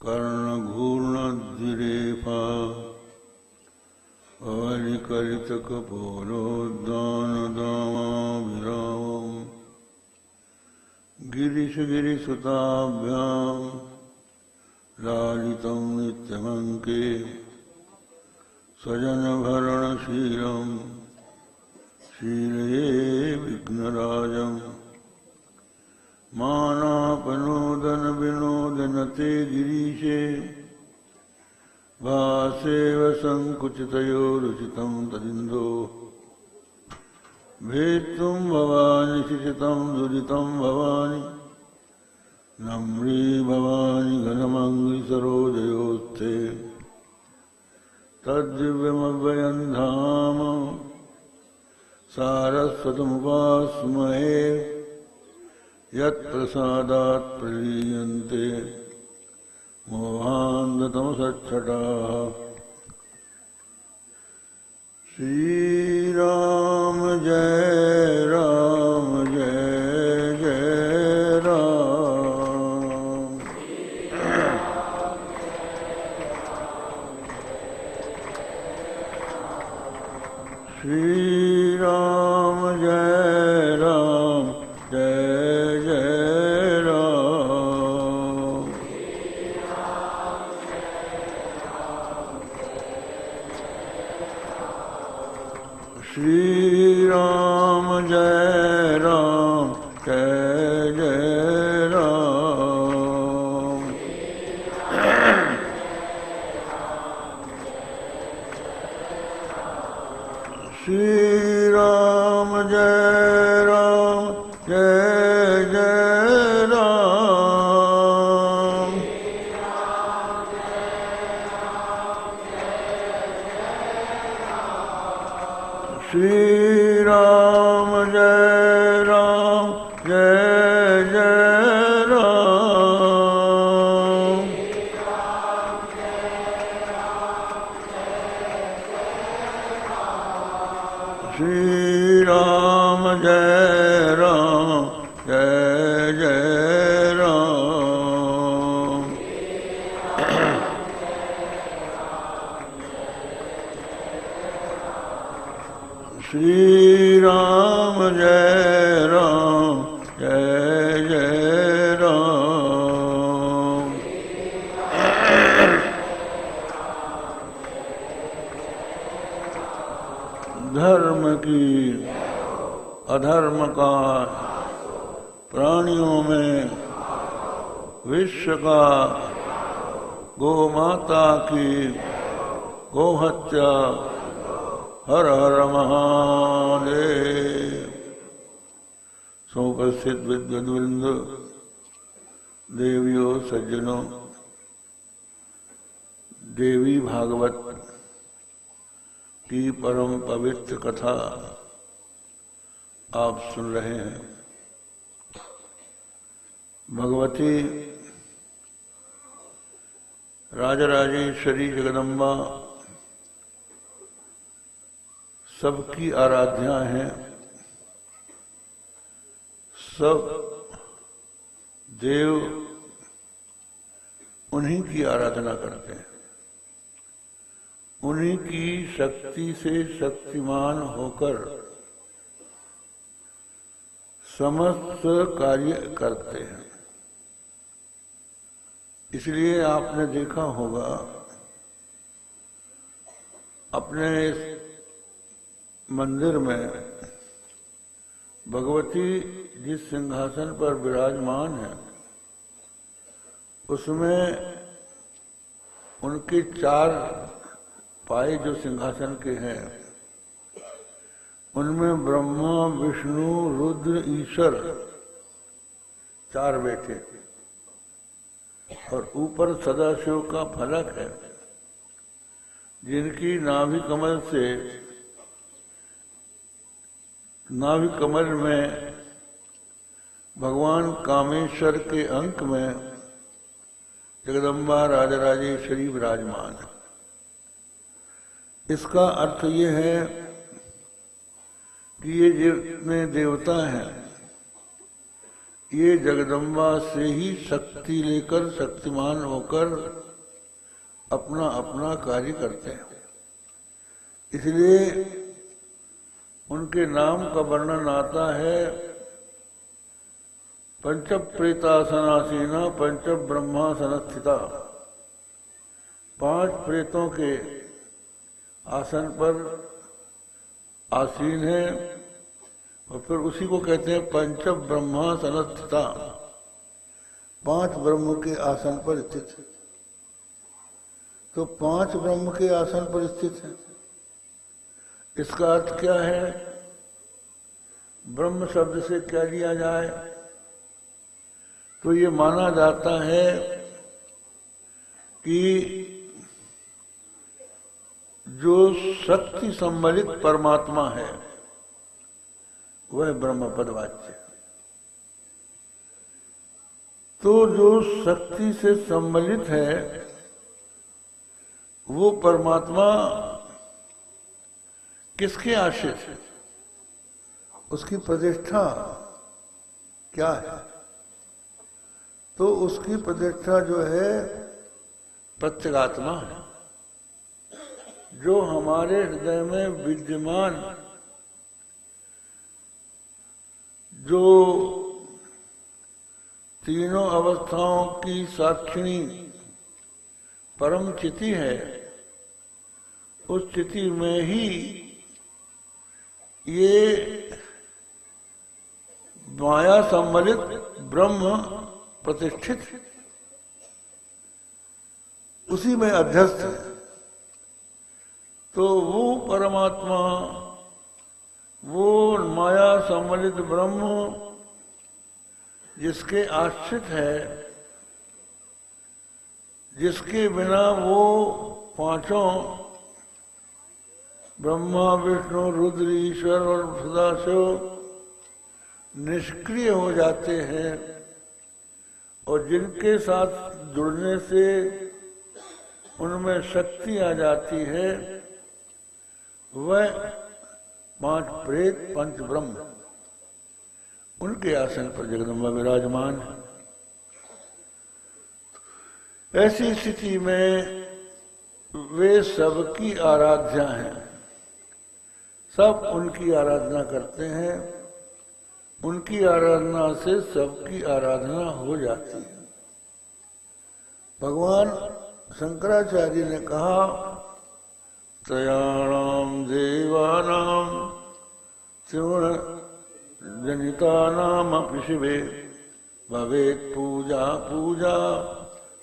कर्णघूर्णद्विरेफा अवलिकलितकपोलोद्दानदामाभिरामम् गिरिशगिरिसुताभ्यां लालितं नित्यमङ्के स्वजनभरणशीलं शीलये विघ्नराजम् मानापनोदनविनोदनते गिरीशे भासेव संकुचितयोरुचितं तदिन्दो भेत्तुं भवानि शिशितं दुरितं भवानि नम्री भवानि घनमङ्गलिसरोजयोस्ते तद्दिव्यमव्ययं धाम सारस्वतमुपास्महे यत्प्रसादात् प्रलीयन्ते मोहान्धतमसच्छटाः। श्रीराम जय राम जय जय राम। श्रीराम जय राम जय श्री राम जय राम जय जय राम। श्री राम जय राम जय जय राम। श्री राम जय राम जय जय राम। श्री राम जय राम जय जय राम। श्री राम जय राम जय जय राम। धर्म की अधर्म का प्राणियों में विश्व का गौ माता की गोहत्या हर हर महादेव। समुपस्थित विद्वद्वृंद, देवियों सज्जनों, देवी भागवत की परम पवित्र कथा आप सुन रहे हैं। भगवती राजराजेश्वरी जगदम्बा सबकी आराध्या हैं। सब देव उन्हीं की आराधना करते हैं। उन्हीं की शक्ति से शक्तिमान होकर समस्त कार्य करते हैं। इसलिए आपने देखा होगा अपने मंदिर में भगवती जिस सिंहासन पर विराजमान है उसमें उनके चार पाए जो सिंहासन के हैं उनमें ब्रह्मा विष्णु रुद्र ईश्वर चार बैठे और ऊपर सदाशिव का फलक है जिनकी नाभि कमल से नाभि कमल में भगवान कामेश्वर के अंक में जगदम्बा राजराजेश्वरी विराजमान है। इसका अर्थ ये है कि ये जितने देवता हैं ये जगदम्बा से ही शक्ति लेकर शक्तिमान होकर अपना अपना कार्य करते हैं। इसलिए उनके नाम का वर्णन आता है, पंच प्रेतासनासीना पंच ब्रह्मासनस्थिता। 5 प्रेतों के आसन पर आसीन है और फिर उसी को कहते हैं पंच ब्रह्मासनस्थिता, 5 ब्रह्म के आसन पर स्थित है। तो 5 ब्रह्म के आसन पर स्थित है, इसका अर्थ क्या है? ब्रह्म शब्द से क्या लिया जाए? तो ये माना जाता है कि जो शक्ति सम्मिलित परमात्मा है वह ब्रह्म पदवाच्य है। तो जो शक्ति से सम्मिलित है वो परमात्मा किसके आश्रित है? उसकी प्रतिष्ठा क्या है? तो उसकी प्रतिष्ठा जो है प्रत्यगात्मा है, जो हमारे हृदय में विद्यमान, जो तीनों अवस्थाओं की साक्षिणी परम चिति है, उस चिति में ही ये माया सम्मिलित ब्रह्म प्रतिष्ठित, उसी में अध्यस्त है। तो वो परमात्मा, वो माया सम्मिलित ब्रह्म जिसके आश्रित है, जिसके बिना वो 5 ब्रह्मा विष्णु रुद्र ईश्वर और सदाशिव निष्क्रिय हो जाते हैं, और जिनके साथ जुड़ने से उनमें शक्ति आ जाती है, वह 5 प्रेत 5 ब्रह्म, उनके आसन पर जगदम्बा विराजमान है। ऐसी स्थिति में वे सबकी आराध्या हैं, सब उनकी आराधना करते हैं, उनकी आराधना से सबकी आराधना हो जाती है। भगवान शंकराचार्य ने कहा, त्रयाणाम देवानाम त्रिगुण जनितानाम अपि शिवे भवेत् पूजा पूजा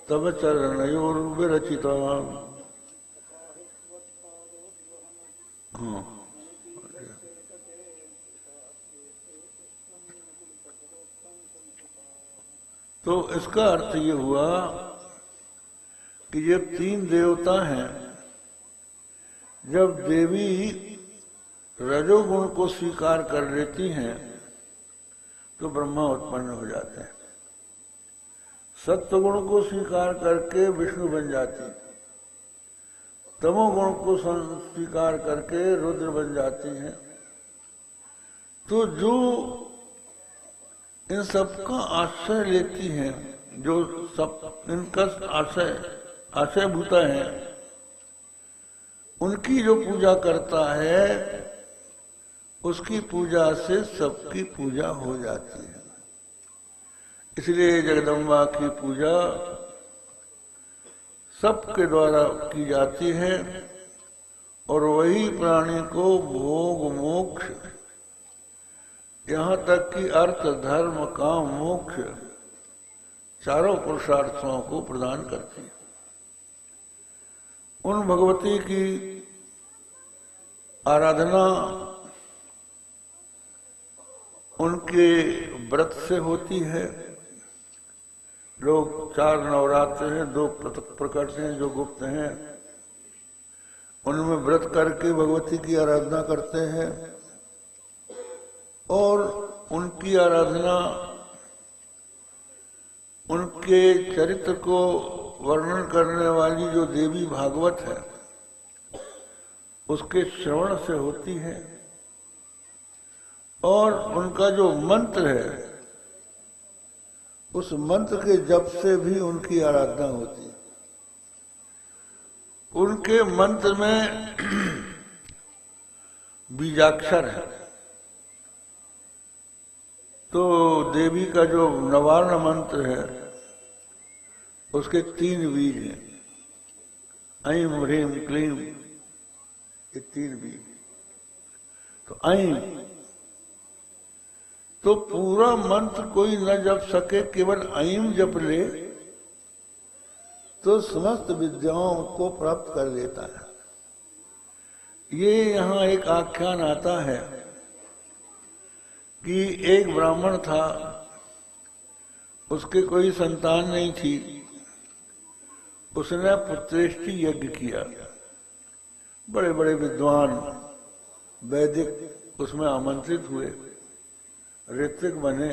तव चरणयोर्विरचिता। तो इसका अर्थ ये हुआ कि जब 3 देवता हैं, जब देवी रजोगुण को स्वीकार कर लेती हैं तो ब्रह्मा उत्पन्न हो जाते हैं, सत्वगुण को स्वीकार करके विष्णु बन जाती, तमोगुण को स्वीकार करके रुद्र बन जाती हैं। तो जो इन सबका आश्रय लेती हैं, जो सब इनका आश्रयभूता है, उनकी जो पूजा करता है उसकी पूजा से सबकी पूजा हो जाती है। इसलिए जगदम्बा की पूजा सबके द्वारा की जाती है और वही प्राणी को भोग मोक्ष, यहाँ तक कि अर्थ धर्म काम मोक्ष चारों पुरुषार्थों को प्रदान करती है। उन भगवती की आराधना उनके व्रत से होती है। लोग 4 नवरात्र हैं, 2 प्रकट हैं जो गुप्त हैं, उनमें व्रत करके भगवती की आराधना करते हैं और उनकी आराधना उनके चरित्र को वर्णन करने वाली जो देवी भागवत है उसके श्रवण से होती है और उनका जो मंत्र है उस मंत्र के जप से भी उनकी आराधना होती है। उनके मंत्र में बीजाक्षर है, तो देवी का जो नवार्ण मंत्र है उसके 3 बीज हैं, ऐं ह्रीं क्लीं, ये 3 बीज। तो ऐं तो पूरा मंत्र कोई न जप सके, केवल ऐं जप ले तो समस्त विद्याओं को प्राप्त कर लेता है। ये यहाँ एक आख्यान आता है कि एक ब्राह्मण था, उसके कोई संतान नहीं थी, उसने पुत्रेष्टि यज्ञ किया। बड़े बड़े विद्वान वैदिक उसमें आमंत्रित हुए, ऋत्विक बने।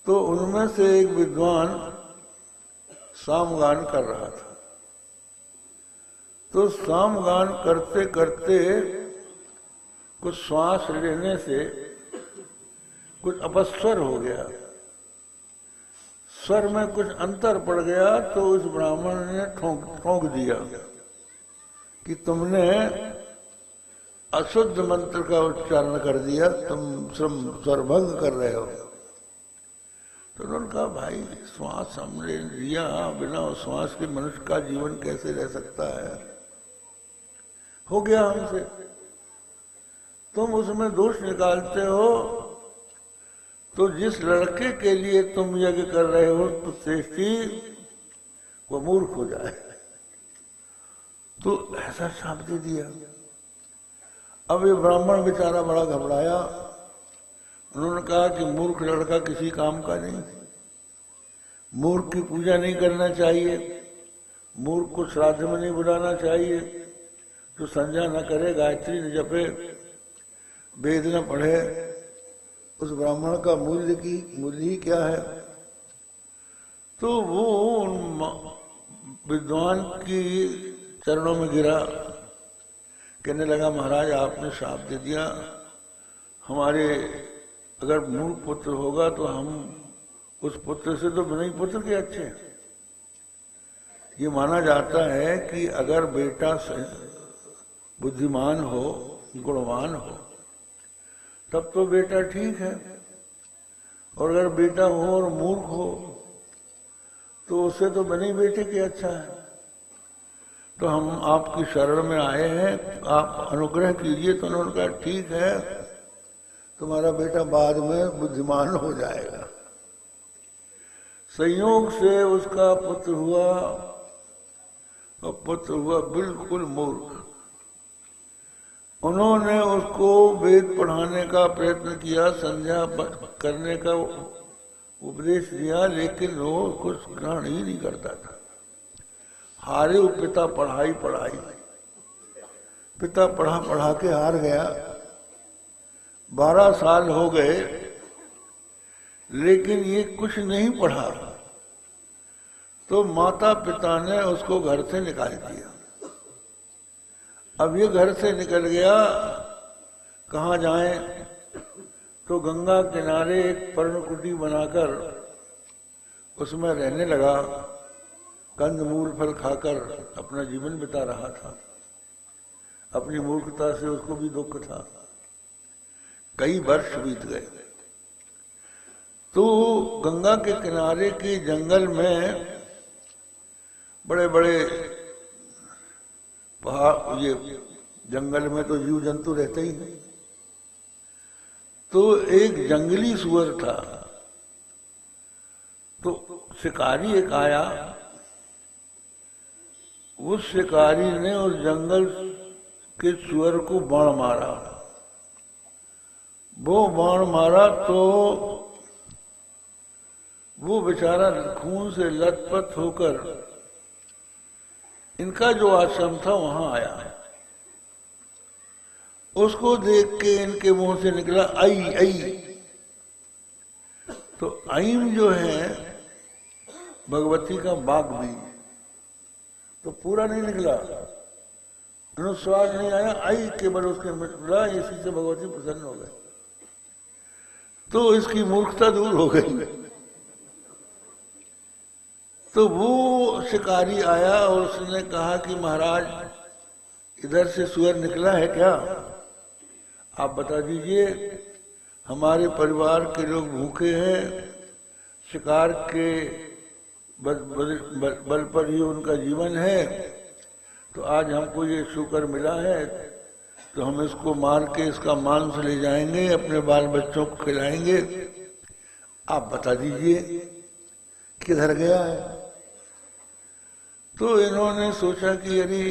तो उनमें से एक विद्वान सामगान कर रहा था। तो सामगान करते करते कुछ श्वास लेने से कुछ अपस्वर हो गया, स्वर में कुछ अंतर पड़ गया। तो उस ब्राह्मण ने ठोंक दिया कि तुमने अशुद्ध मंत्र का उच्चारण कर दिया, तुम स्वरभंग कर रहे हो। तो उन्होंने कहा, भाई श्वास हमने लिया, बिना श्वास के मनुष्य का जीवन कैसे रह सकता है, हो गया हमसे। तुम उसमें दोष निकालते हो, तो जिस लड़के के लिए तुम यज्ञ कर रहे हो पुत्रेष्टि, वो मूर्ख हो जाए। तो ऐसा शाप दे दिया। अब ये ब्राह्मण बेचारा बड़ा घबराया। उन्होंने कहा कि मूर्ख लड़का किसी काम का नहीं, मूर्ख की पूजा नहीं करना चाहिए, मूर्ख को श्राद्ध में नहीं बुलाना चाहिए, जो संध्या न करे, गायत्री न जपे, वेद न पढ़े, उस ब्राह्मण का मूल्य ही क्या है। तो वो विद्वान की चरणों में गिरा, कहने लगा, महाराज आपने श्राप दे दिया, हमारे अगर मूर्ख पुत्र होगा तो हम उस पुत्र से तो बिना ही पुत्र के अच्छे। ये माना जाता है कि अगर बेटा बुद्धिमान हो, गुणवान हो, तब तो बेटा ठीक है, और अगर बेटा हो और मूर्ख हो तो उससे तो बने बेटे के अच्छा है। तो हम आपकी शरण में आए हैं, आप अनुग्रह कीजिए। तो उन्होंने कहा, ठीक है, तुम्हारा बेटा बाद में बुद्धिमान हो जाएगा। संयोग से उसका पुत्र हुआ, और पुत्र हुआ बिल्कुल मूर्ख। उन्होंने उसको वेद पढ़ाने का प्रयत्न किया, संध्या करने का उपदेश दिया, लेकिन वो कुछ ग्रहण ही नहीं करता था। हारे वो पिता पढ़ाई, पिता पढ़ा के हार गया। 12 साल हो गए, लेकिन ये कुछ नहीं पढ़ा। तो माता पिता ने उसको घर से निकाल दिया। अब ये घर से निकल गया, कहाँ जाए? तो गंगा किनारे एक पर्णकुटी बनाकर उसमें रहने लगा, कंदमूल फल खाकर अपना जीवन बिता रहा था। अपनी मूर्खता से उसको भी दुख था। कई वर्ष बीत गए। तो गंगा के किनारे के जंगल में बड़े बड़े पहाड़, ये जंगल में तो जीव जंतु रहते ही नहीं। तो एक जंगली सुअर था। तो शिकारी एक आया, उस शिकारी ने उस जंगल के सुअर को बाण मारा। वो बाण मारा तो वो बेचारा खून से लथपथ होकर इनका जो आश्रम था वहां आया। उसको देख के इनके मुंह से निकला आई आई। तो ऐम जो है भगवती का बाग बीज, तो पूरा नहीं निकला, स्वाद नहीं आया, आई केवल उसके मिला, इसी से भगवती प्रसन्न हो गए। तो इसकी मूर्खता दूर हो गई। तो वो शिकारी आया और उसने कहा कि महाराज इधर से सुअर निकला है क्या, आप बता दीजिए। हमारे परिवार के लोग भूखे हैं, शिकार के बल पर ही उनका जीवन है, तो आज हमको ये शुक्र मिला है तो हम इसको मार के इसका मांस ले जाएंगे, अपने बाल बच्चों को खिलाएंगे, आप बता दीजिए किधर गया है। तो इन्होंने सोचा कि यदि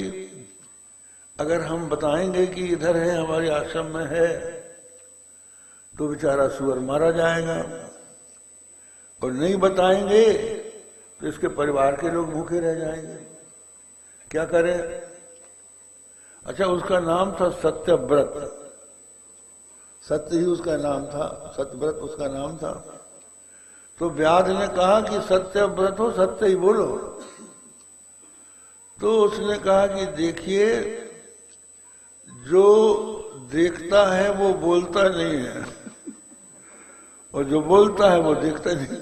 अगर हम बताएंगे कि इधर है, हमारे आश्रम में है, तो बेचारा सुअर मारा जाएगा, और नहीं बताएंगे तो इसके परिवार के लोग भूखे रह जाएंगे। क्या करें? अच्छा, उसका नाम था सत्यव्रत, सत्य ही उसका नाम था, सत्यव्रत उसका नाम था। तो व्याध ने कहा कि सत्यव्रत हो, सत्य ही बोलो। तो उसने कहा कि देखिए, जो देखता है वो बोलता नहीं है, और जो बोलता है वो देखता नहीं।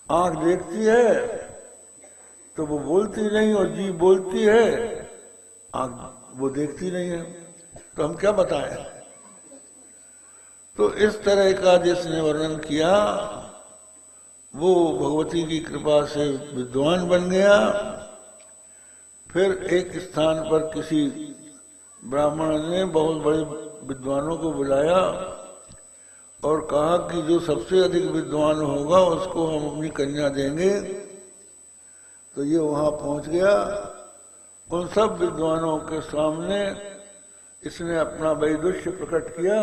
आंख देखती है तो वो बोलती नहीं, और जीभ बोलती है, आंख वो देखती नहीं है, तो हम क्या बताएं। तो इस तरह का जिसने वर्णन किया वो भगवती की कृपा से विद्वान बन गया। फिर एक स्थान पर किसी ब्राह्मण ने बहुत बड़े विद्वानों को बुलाया और कहा कि जो सबसे अधिक विद्वान होगा उसको हम अपनी कन्या देंगे। तो ये वहां पहुंच गया, उन सब विद्वानों के सामने इसने अपना वैदुष्य प्रकट किया,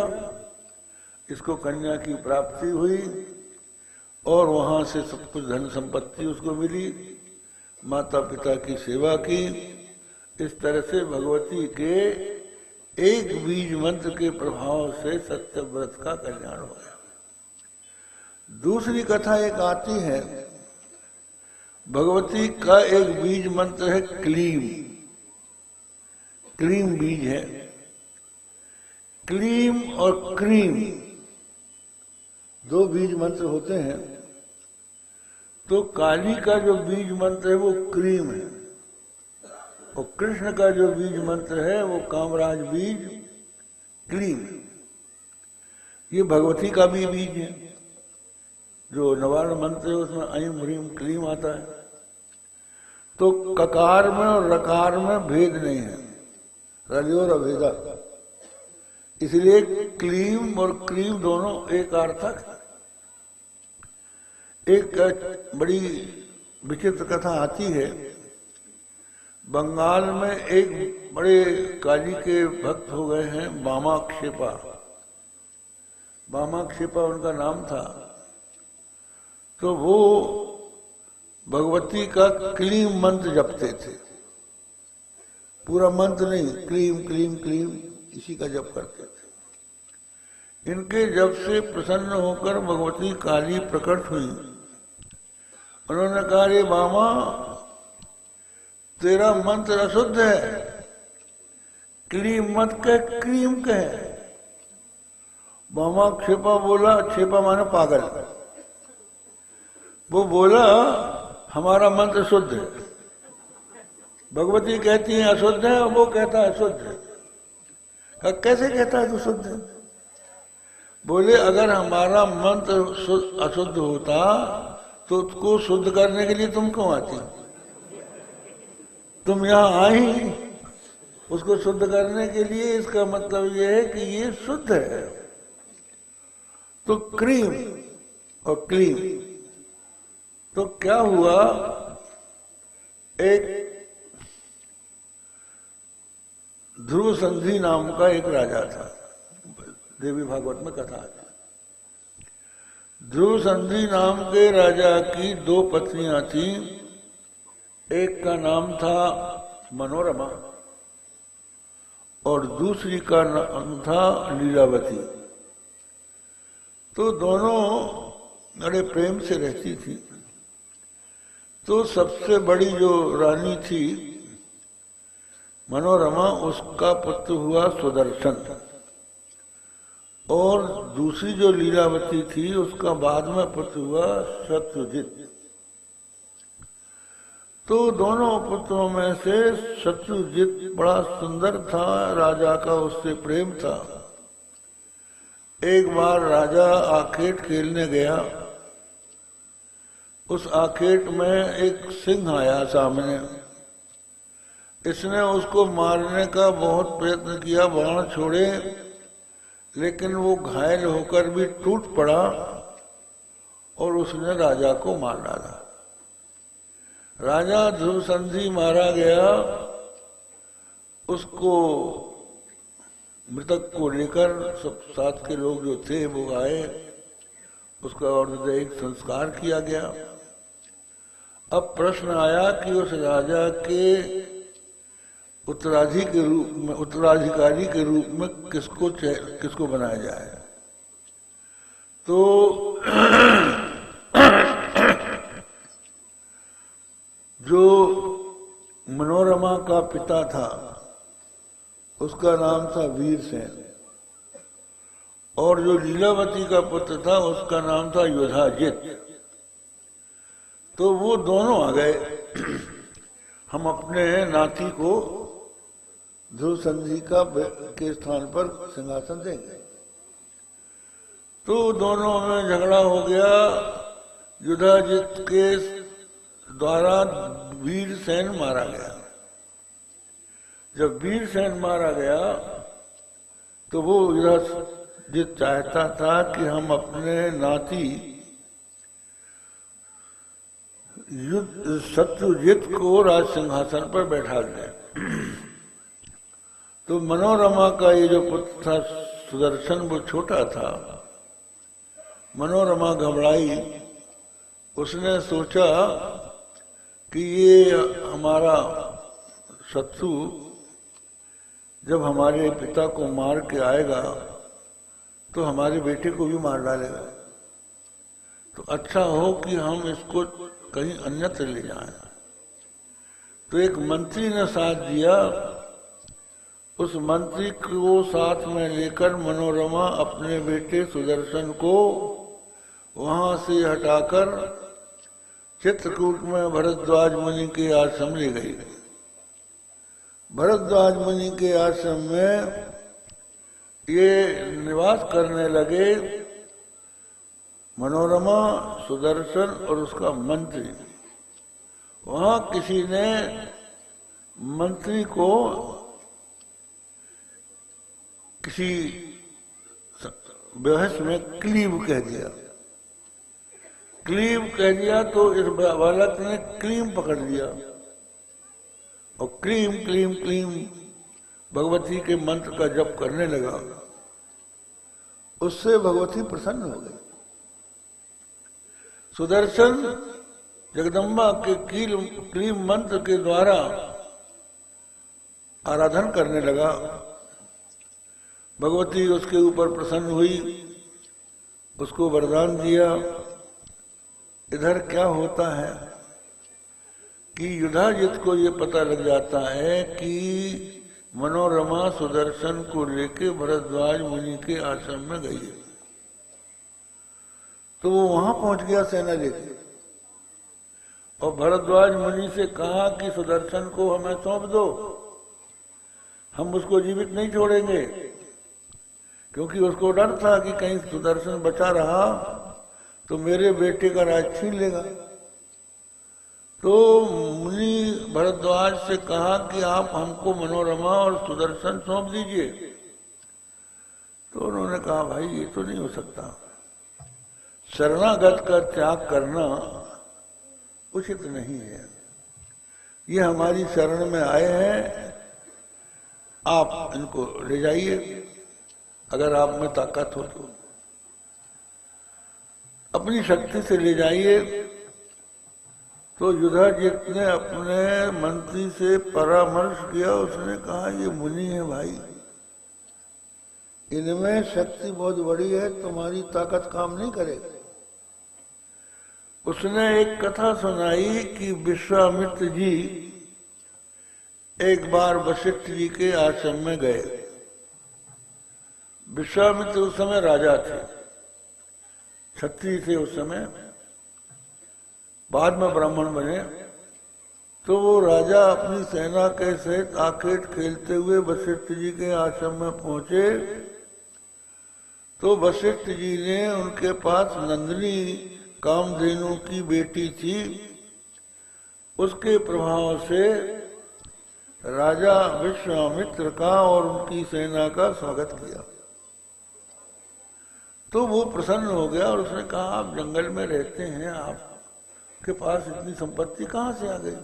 इसको कन्या की प्राप्ति हुई और वहां से सब कुछ धन संपत्ति उसको मिली, माता पिता की सेवा की। इस तरह से भगवती के एक बीज मंत्र के प्रभाव से सत्यव्रत का कल्याण हो गया। दूसरी कथा एक आती है, भगवती का एक बीज मंत्र है क्लीम, क्लीम बीज है। क्लीम और क्रीम दो बीज मंत्र होते हैं। तो काली का जो बीज मंत्र है वो क्रीम है, और कृष्ण का जो बीज मंत्र है वो कामराज बीज क्लीम। ये भगवती का भी बीज है, जो नवारण मंत्र है उसमें ऐं ह्रीं क्लीम आता है। तो ककार में और रकार में भेद नहीं है, रलियोर अभेदा, इसलिए क्लीम और क्रीम दोनों एक अर्थक है। एक बड़ी विचित्र कथा आती है, बंगाल में एक बड़े काली के भक्त हो गए हैं वामाक्षेपा, वामाक्षेपा उनका नाम था। तो वो भगवती का क्लीम मंत्र जपते थे, पूरा मंत्र नहीं, क्लीम क्लीम क्लीम इसी का जप करते थे। इनके जप से प्रसन्न होकर भगवती काली प्रकट हुई। उन्होंने कहा, रे मामा तेरा मंत्र अशुद्ध है, क्लीम मत कह, क्रीम कह। मामा क्षेपा बोला, क्षेपा माने पागल, वो बोला हमारा मंत्र शुद्ध है। भगवती कहती है अशुद्ध है और वो कहता है शुद्ध है। कैसे कहता है तू शुद्ध है? बोले अगर हमारा मंत्र अशुद्ध होता तो उसको शुद्ध करने के लिए तुम क्यों आती? तुम यहाँ आई उसको शुद्ध करने के लिए, इसका मतलब ये है कि ये शुद्ध है। तो क्रीम और क्लीम, तो क्या हुआ, एक ध्रुव संधि नाम का एक राजा था, देवी भागवत में कथा है। ध्रुव संधि नाम के राजा की दो पत्नियां थीं, एक का नाम था मनोरमा और दूसरी का नाम था लीलावती। तो दोनों बड़े प्रेम से रहती थी। तो सबसे बड़ी जो रानी थी मनोरमा, उसका पुत्र हुआ सुदर्शन, और दूसरी जो लीलावती थी उसका बाद में पुत्र हुआ शत्रुजित। तो दोनों पुत्रों में से शत्रुजित बड़ा सुंदर था, राजा का उससे प्रेम था। एक बार राजा आखेट खेलने गया, उस आखेट में एक सिंह आया सामने। इसने उसको मारने का बहुत प्रयत्न किया, बाण छोड़े, लेकिन वो घायल होकर भी टूट पड़ा और उसने राजा को मार डाला। राजा ध्रुवसंधि मारा गया। उसको मृतक को लेकर सब साथ के लोग जो थे वो आए, उसका औपचारिक संस्कार किया गया। अब प्रश्न आया कि उस राजा के उत्तराधिकारी के रूप में किसको बनाया जाए। तो जो मनोरमा का पिता था उसका नाम था वीरसेन, और जो लीलावती का पुत्र था उसका नाम था युधाजित। तो वो दोनों आ गए, हम अपने नाती को ध्रुव संधि के स्थान पर सिंहासन देंगे। तो दोनों में झगड़ा हो गया। युधाजित के द्वारा वीरसेन मारा गया। जब वीरसेन मारा गया तो वो युधाजित चाहता था कि हम अपने नाती शत्रुजित को राज सिंहासन पर बैठा दें। तो मनोरमा का ये जो पुत्र था सुदर्शन, वो छोटा था। मनोरमा घबराई। उसने सोचा कि ये हमारा शत्रु जब हमारे पिता को मार के आएगा तो हमारे बेटे को भी मार डालेगा, तो अच्छा हो कि हम इसको कहीं अन्यत्र ले जाएं। तो एक मंत्री ने साथ दिया। उस मंत्री को साथ में लेकर मनोरमा अपने बेटे सुदर्शन को वहां से हटाकर चित्रकूट में भरद्वाज मुनि के आश्रम ले गई। भरद्वाज मुनि के आश्रम में ये निवास करने लगे, मनोरमा, सुदर्शन और उसका मंत्री। वहां किसी ने मंत्री को किसी बहस में क्लीव कह दिया। क्लीव कह दिया तो इस बालक ने क्लीम पकड़ लिया और क्लीम क्लीम क्लीम भगवती के मंत्र का जप करने लगा। उससे भगवती प्रसन्न हो गई। सुदर्शन जगदम्बा के क्लीम मंत्र के द्वारा आराधन करने लगा। भगवती उसके ऊपर प्रसन्न हुई, उसको वरदान दिया। इधर क्या होता है कि युधाजित को ये पता लग जाता है कि मनोरमा सुदर्शन को लेके भरद्वाज मुनि के आश्रम में गई है। तो वो वहां पहुंच गया सेना लेके, और भरद्वाज मुनि से कहा कि सुदर्शन को हमें सौंप दो, हम उसको जीवित नहीं छोड़ेंगे। क्योंकि उसको डर था कि कहीं सुदर्शन बचा रहा तो मेरे बेटे का राज छीन लेगा। तो मुनि भरद्वाज से कहा कि आप हमको मनोरमा और सुदर्शन सौंप दीजिए। तो उन्होंने कहा भाई ये तो नहीं हो सकता, शरणागत का त्याग करना उचित नहीं है। ये हमारी शरण में आए हैं, आप इनको ले जाइए अगर आप में ताकत हो तो, अपनी शक्ति से ले जाइए। तो युधाजित ने अपने मंत्री से परामर्श किया। उसने कहा ये मुनि है भाई, इनमें शक्ति बहुत बड़ी है, तुम्हारी ताकत काम नहीं करेगी। उसने एक कथा सुनाई कि विश्वामित्र जी एक बार वशिष्ठ जी के आश्रम में गए। विश्वामित्र उस समय राजा थे, क्षत्रिय थे उस समय, बाद में ब्राह्मण बने। तो वो राजा अपनी सेना के सहित आखेट खेलते हुए वशिष्ठ जी के आश्रम में पहुंचे। तो वशिष्ठ जी ने उनके पास नंदिनी कामधेनु की बेटी थी, उसके प्रभाव से राजा विश्वामित्र का और उनकी सेना का स्वागत किया। तो वो प्रसन्न हो गया और उसने कहा, आप जंगल में रहते हैं, आपके पास इतनी संपत्ति कहाँ से आ गई?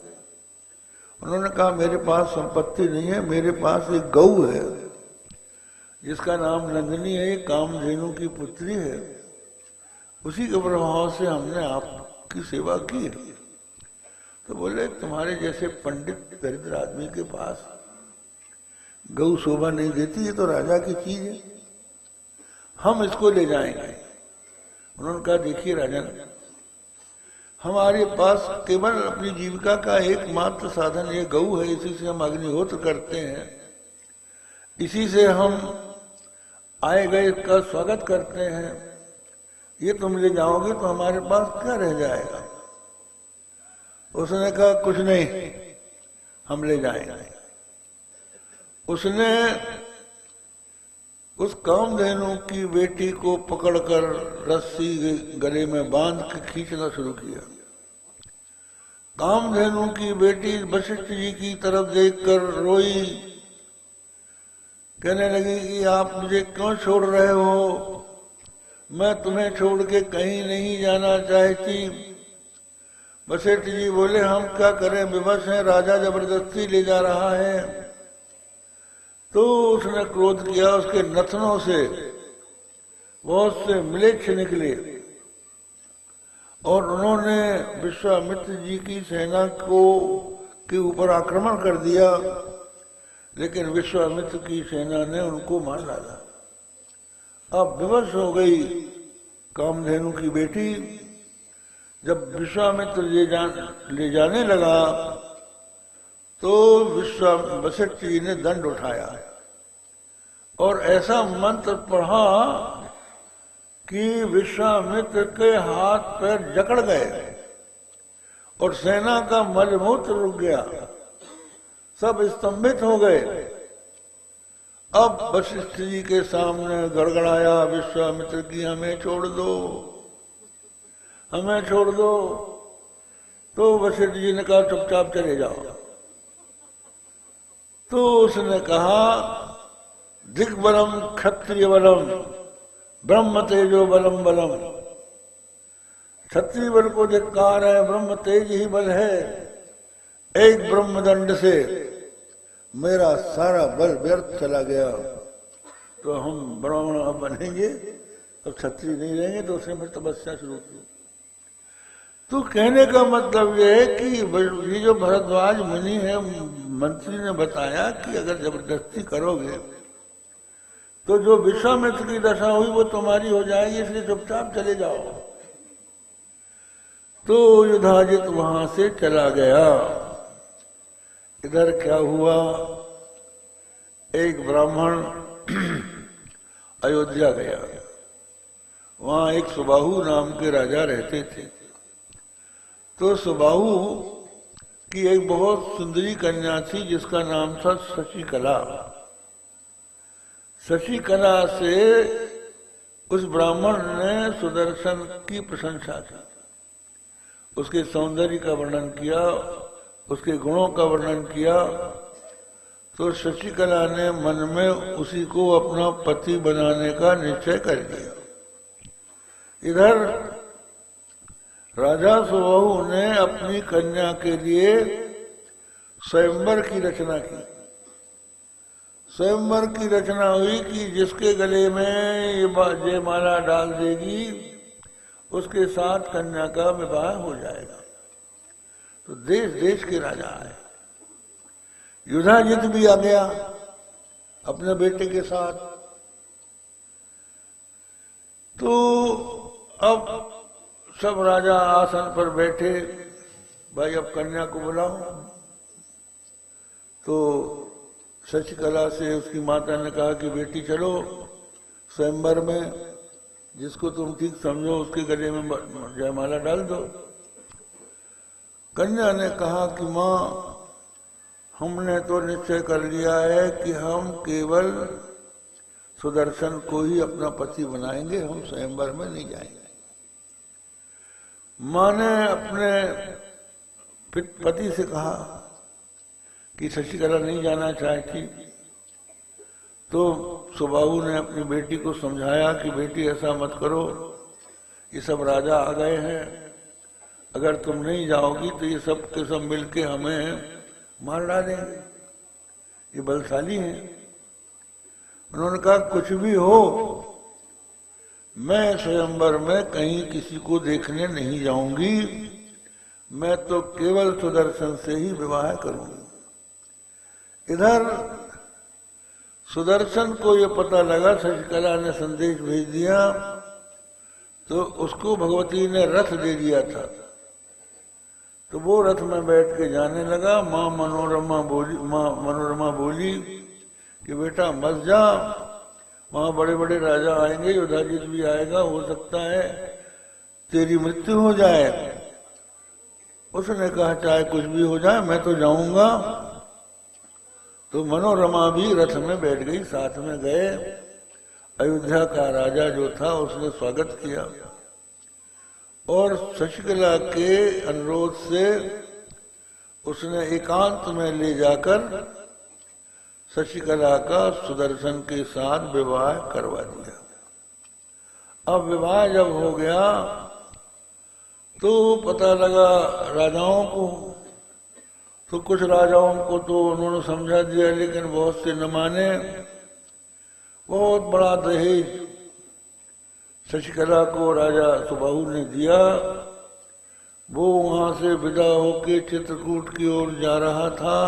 उन्होंने कहा, मेरे पास संपत्ति नहीं है, मेरे पास एक गऊ है जिसका नाम नंदिनी है, कामधेनु की पुत्री है, उसी के प्रभाव से हमने आपकी सेवा की है। तो बोले, तुम्हारे जैसे पंडित दरिद्र आदमी के पास गऊ शोभा नहीं देती, ये तो राजा की चीज है, हम इसको ले जाएंगे। उन्होंने कहा, देखिए राजन, हमारे पास केवल अपनी जीविका का एकमात्र साधन ये गऊ है, इसी से हम अग्निहोत्र करते हैं, इसी से हम आए गए का स्वागत करते हैं, ये तुम ले जाओगे तो हमारे पास क्या रह जाएगा? उसने कहा, कुछ नहीं, हम ले जाएंगे। उसने उस कामधेनु की बेटी को पकड़कर रस्सी गले में बांध के खींचना शुरू किया। कामधेनु की बेटी वशिष्ठ जी की तरफ देखकर रोई, कहने लगी कि आप मुझे क्यों छोड़ रहे हो, मैं तुम्हें छोड़ के कहीं नहीं जाना चाहती। वशिष्ठ जी बोले, हम क्या करें, विवश हैं, राजा जबरदस्ती ले जा रहा है। तो उसने क्रोध किया, उसके नथनों से बहुत से म्लेच्छ निकले और उन्होंने विश्वामित्र जी की सेना के ऊपर आक्रमण कर दिया, लेकिन विश्वामित्र की सेना ने उनको मार डाला। अब विवश हो गई कामधेनु की बेटी। जब विश्वामित्र ले जाने लगा तो वशिष्ठ जी ने दंड उठाया और ऐसा मंत्र पढ़ा कि विश्वामित्र के हाथ पैर जकड़ गए और सेना का मलमूत्र रुक गया, सब स्तंभित हो गए। अब वशिष्ठ जी के सामने गड़गड़ाया विश्वामित्र की, हमें छोड़ दो, हमें छोड़ दो। तो वशिष्ठ जी ने कहा, चुपचाप चले जाओ। तो उसने कहा, दिग्बलम क्षत्रिय बलम ब्रह्म तेजो बलम बलम, क्षत्रिय बल को धिक्कार है, ब्रह्म तेज ही बल है, एक ब्रह्मदंड से मेरा सारा बल व्यर्थ चला गया, तो हम ब्राह्मण अब बनेंगे, तो क्षत्रिय नहीं रहेंगे। तो उसने फिर तपस्या शुरू की। तो कहने का मतलब यह है कि ये जो भरद्वाज मुनि है, मंत्री ने बताया कि अगर जबरदस्ती करोगे तो जो विश्वामित्र की दशा हुई वो तुम्हारी हो जाएगी, इसलिए चुपचाप चले जाओ। तो युधाजित वहां से चला गया। इधर क्या हुआ, एक ब्राह्मण अयोध्या गया, वहां एक सुबाहु नाम के राजा रहते थे। तो सुबाहु की एक बहुत सुंदरी कन्या थी जिसका नाम था शशिकला। शशिकला से उस ब्राह्मण ने सुदर्शन की प्रशंसा की, उसके सौंदर्य का वर्णन किया, उसके गुणों का वर्णन किया। तो शशिकला ने मन में उसी को अपना पति बनाने का निश्चय कर लिया। इधर राजा सुबाहु ने अपनी कन्या के लिए स्वयंवर की रचना की। स्वयंवर की रचना हुई कि जिसके गले में ये जयमाला डाल देगी उसके साथ कन्या का विवाह हो जाएगा। तो देश देश के राजा आए, युधाजित भी आ गया अपने बेटे के साथ। तो अब सब राजा आसन पर बैठे, भाई अब कन्या को बुलाओ। तो शशिकला से उसकी माता ने कहा कि बेटी चलो स्वयंवर में, जिसको तुम ठीक समझो उसके गले में जयमाला डाल दो। कन्या ने कहा कि माँ, हमने तो निश्चय कर लिया है कि हम केवल सुदर्शन को ही अपना पति बनाएंगे, हम स्वयंवर में नहीं जाएंगे। माँ ने अपने पति से कहा कि शशिकला नहीं जाना चाहती, तो सुबाहु ने अपनी बेटी को समझाया कि बेटी ऐसा मत करो, ये सब राजा आ गए हैं, अगर तुम नहीं जाओगी तो ये सब के सब मिलके हमें मार डालेंगे, ये बलशाली हैं। उन्होंने कहा कुछ भी हो, मैं स्वयंवर में कहीं किसी को देखने नहीं जाऊंगी, मैं तो केवल सुदर्शन से ही विवाह करूंगी। इधर सुदर्शन को ये पता लगा, शशिकला ने संदेश भेज दिया, तो उसको भगवती ने रथ दे दिया था, तो वो रथ में बैठ के जाने लगा। माँ मनोरमा बोली कि बेटा मत जा, वहां बड़े बड़े राजा आएंगे, युधाजित भी आएगा, हो सकता है तेरी मृत्यु हो जाए। उसने कहा चाहे कुछ भी हो जाए मैं तो जाऊंगा। तो मनोरमा भी रथ में बैठ गई, साथ में गए। अयोध्या का राजा जो था उसने स्वागत किया और शशिकला के अनुरोध से उसने एकांत में ले जाकर शशिकला का सुदर्शन के साथ विवाह करवा दिया। अब विवाह जब हो गया तो पता लगा राजाओं को, तो कुछ राजाओं को तो उन्होंने समझा दिया, लेकिन बहुत से न माने। बहुत बड़ा दहेज शशिकला को राजा सुबाहु ने दिया। वो वहां से विदा होके चित्रकूट की ओर जा रहा था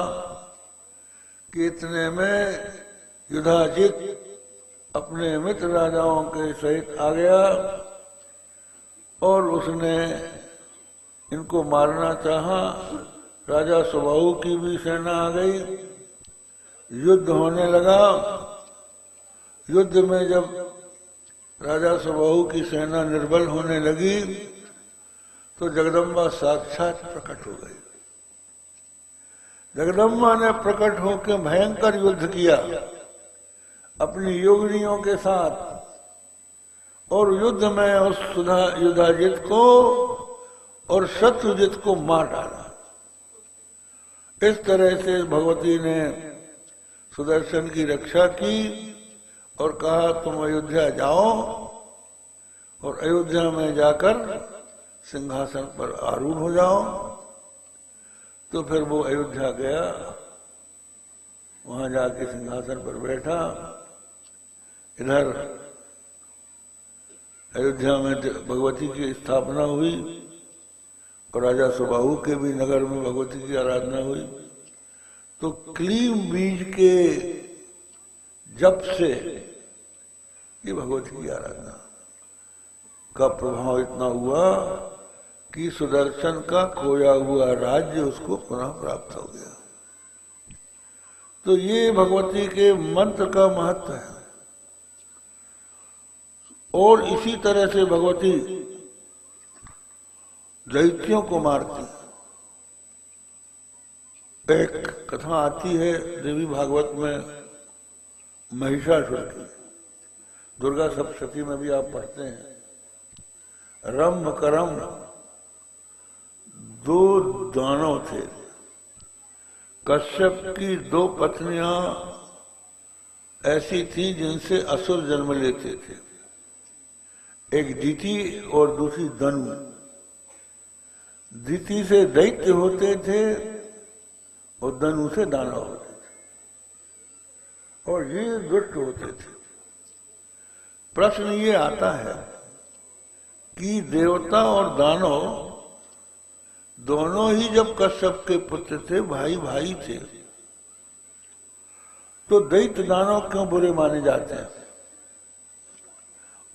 कि इतने में युधाजित अपने मित्र राजाओं के सहित आ गया और उसने इनको मारना चाहा। राजा सुबाहु की भी सेना आ गई, युद्ध होने लगा। युद्ध में जब राजा सुबाहु की सेना निर्बल होने लगी तो जगदम्बा साक्षात प्रकट हो गई। जगदम्बा ने प्रकट होकर भयंकर युद्ध किया अपनी योगिनियों के साथ, और युद्ध में उस युधाजित को और शत्रुजित को मार डाला। इस तरह से भगवती ने सुदर्शन की रक्षा की और कहा तुम अयोध्या जाओ और अयोध्या में जाकर सिंहासन पर आरूढ़ हो जाओ। तो फिर वो अयोध्या गया, वहां जाके सिंहासन पर बैठा। इधर अयोध्या में भगवती की स्थापना हुई और राजा सुबाहु के भी नगर में भगवती की आराधना हुई। तो क्लीम बीज के जप से ये भगवती की आराधना का प्रभाव इतना हुआ कि सुदर्शन का खोया हुआ राज्य उसको पुनः प्राप्त हो गया। तो ये भगवती के मंत्र का महत्व है। और इसी तरह से भगवती दैत्यों को मारती। एक कथा आती है देवी भागवत में महिषासुर की, दुर्गा सप्तशती में भी आप पढ़ते हैं। रंभ करम दो दानव थे। कश्यप की दो पत्नियां ऐसी थी जिनसे असुर जन्म लेते थे, एक दिति और दूसरी धनु। दिति से दैत्य होते थे और धनु से दानव होते थे, और ये दुष्ट होते थे। प्रश्न ये आता है कि देवता और दानव दोनों ही जब कश्यप के पुत्र थे, भाई भाई थे, तो दैत्य दानव क्यों बुरे माने जाते हैं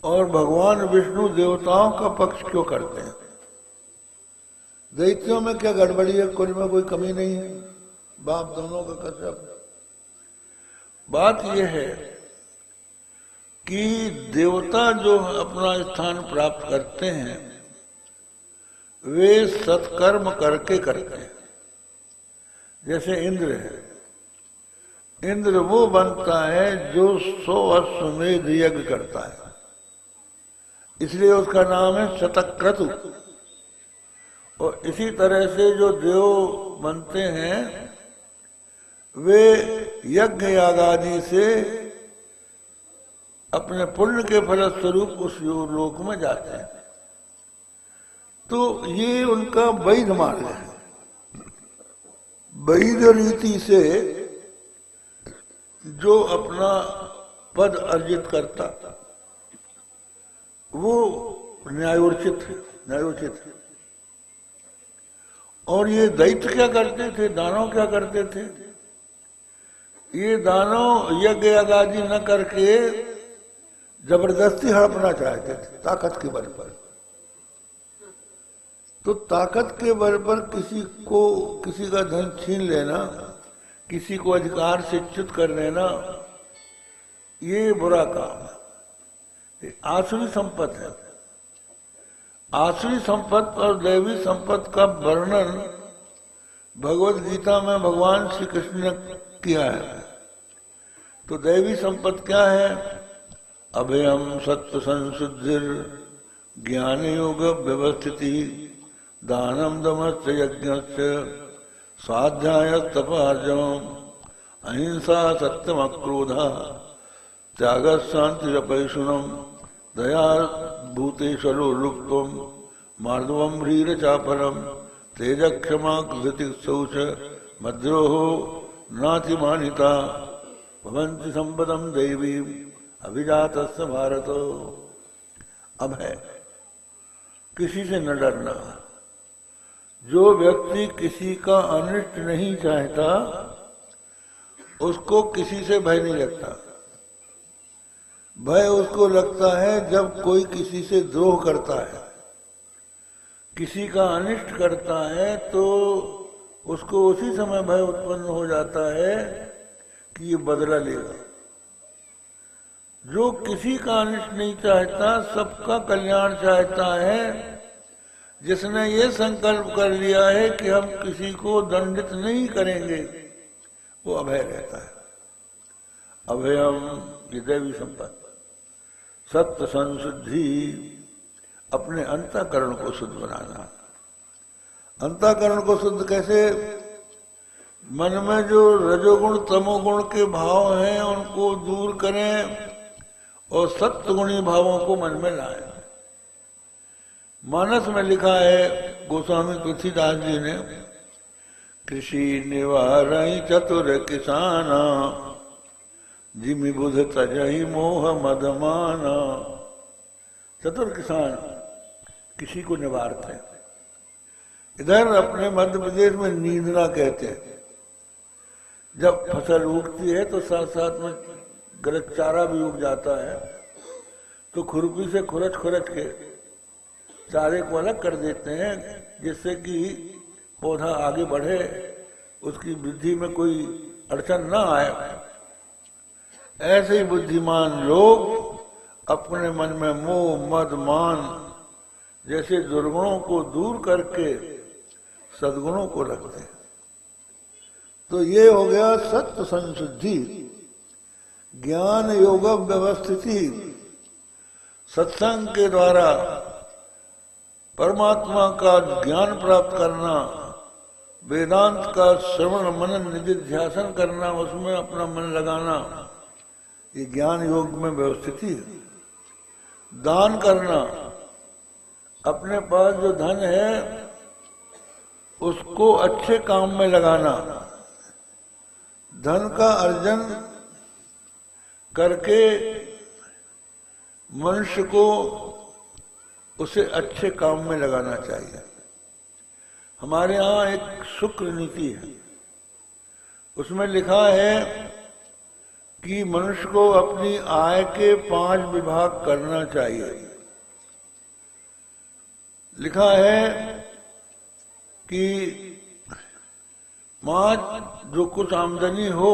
और भगवान विष्णु देवताओं का पक्ष क्यों करते हैं? दैत्यों में क्या गड़बड़ी है? कुछ में कोई कमी नहीं है, बाप दोनों का कश्यप। बात यह है कि देवता जो अपना स्थान प्राप्त करते हैं, वे सत्कर्म करके करते हैं। जैसे इंद्र है, इंद्र वो बनता है जो 100 अश्वमेध यज्ञ करता है, इसलिए उसका नाम है शतक्रतु। और इसी तरह से जो देव बनते हैं वे यज्ञ यागादि से अपने पुण्य के फलस्वरूप उस लोक में जाते हैं। तो ये उनका वैध मार्ग है। वैध रीति से जो अपना पद अर्जित करता वो न्यायोचित है। और ये दैत्य क्या करते थे, दानव क्या करते थे? ये दानव यज्ञ यागादि न करके जबरदस्ती हड़पना चाहते थे ताकत के बल पर। तो ताकत के बल पर किसी का धन छीन लेना, किसी को अधिकार से च्युत कर लेना, ये बुरा काम है। आसुरी संपत्ति है। आसुरी संपत्ति और दैवी संपत्ति का वर्णन भगवत गीता में भगवान श्री कृष्ण ने किया है। तो दैवी संपत्ति क्या है? अभयम सत्व संशुद्धिर ज्ञान योग व्यवस्थिति दानम दमश्च यज्ञश्च स्वाध्याय तपार्जवम अहिंसा सत्यम अक्रोधा त्याग शांतिरपैशुनम दया भूतेशलो लुप्तम मार्दवम ह्रीर चापरम तेज क्षमा कृति शौच मद्रोहो नातिमानिता भवन्ति संपदम देवी अभिजातस्य भारत। अब है किसी से न डरना। जो व्यक्ति किसी का अनिष्ट नहीं चाहता उसको किसी से भय नहीं लगता। भय उसको लगता है जब कोई किसी से द्रोह करता है, किसी का अनिष्ट करता है, तो उसको उसी समय भय उत्पन्न हो जाता है कि ये बदला लेगा। जो किसी का अनिष्ट नहीं चाहता, सबका कल्याण चाहता है, जिसने ये संकल्प कर लिया है कि हम किसी को दंडित नहीं करेंगे, वो अभय रहता है। अभयम ये दैवी संपत्ति। सत्य संशुद्धि, अपने अंतःकरण को शुद्ध बनाना। अंतःकरण को शुद्ध कैसे? मन में जो रजोगुण तमोगुण के भाव हैं उनको दूर करें और सत्वगुणी भावों को मन में लाएं। मानस में लिखा है गोस्वामी तुलसीदास जी ने, कृषि निवारई चतुर किसाना जिमि बुध तजहि मोह मदमाना। चतुर किसान किसी को निवारते हैं। इधर अपने मध्य प्रदेश में नींदना कहते हैं। जब फसल उगती है तो साथ साथ में गलत चारा भी उग जाता है, तो खुरपी से खुरच के चारे को अलग कर देते हैं, जिससे कि पौधा आगे बढ़े, उसकी वृद्धि में कोई अड़चन ना आए। ऐसे ही बुद्धिमान लोग अपने मन में मोह मद मान जैसे दुर्गुणों को दूर करके सद्गुणों को रखते हैं। तो ये हो गया सत्य संशुद्धि। ज्ञान योग व्यवस्थिति, सत्संग के द्वारा परमात्मा का ज्ञान प्राप्त करना, वेदांत का श्रवण मनन निधिध्यासन करना, उसमें अपना मन लगाना, ये ज्ञान योग में व्यवस्थिति है। दान करना, अपने पास जो धन है उसको अच्छे काम में लगाना। धन का अर्जन करके मनुष्य को उसे अच्छे काम में लगाना चाहिए। हमारे यहाँ एक शुक्र नीति है, उसमें लिखा है कि मनुष्य को अपनी आय के 5 विभाग करना चाहिए। लिखा है कि जो कुछ आमदनी हो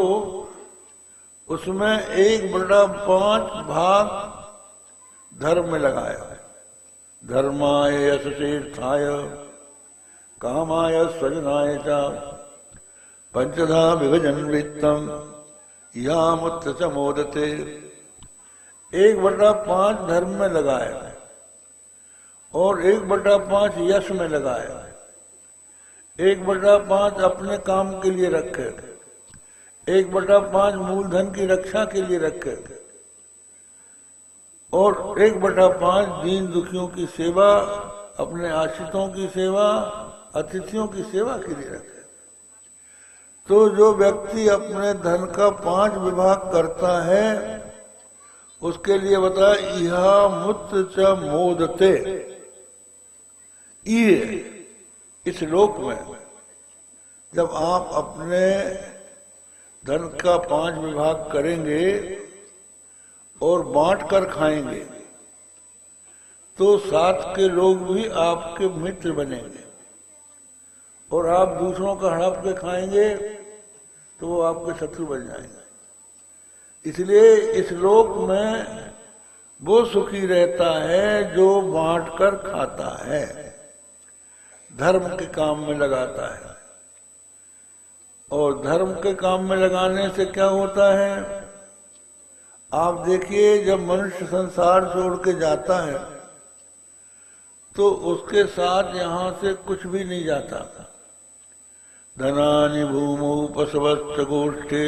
उसमें 1/5 धर्म में लगाया है। धर्माय यशतीर्थाय कामाय स्वजनाय च पंचधा विभजन वित्तम यामुत्र च मोदते। 1/5 धर्म में लगाए और 1/5 यश में लगाए, 1/5 अपने काम के लिए रखे, 1/5 मूलधन की रक्षा के लिए रखे और 1/5 दीन दुखियों की सेवा, अपने आश्रितों की सेवा, अतिथियों की सेवा के लिए रखे। तो जो व्यक्ति अपने धन का 5 विभाग करता है उसके लिए बता इहा मुत्र च मोदते। ये इस लोक में जब आप अपने धन का 5 विभाग करेंगे और बांट कर खाएंगे तो साथ के लोग भी आपके मित्र बनेंगे और आप दूसरों का हड़प के खाएंगे तो वो आपके शत्रु बन जाएंगे। इसलिए इस लोक में वो सुखी रहता है जो बांट कर खाता है, धर्म के काम में लगाता है। और धर्म के काम में लगाने से क्या होता है, आप देखिए जब मनुष्य संसार छोड़ के जाता है तो उसके साथ यहाँ से कुछ भी नहीं जाता। धनानि भूमौ पशवश्च गोष्ठे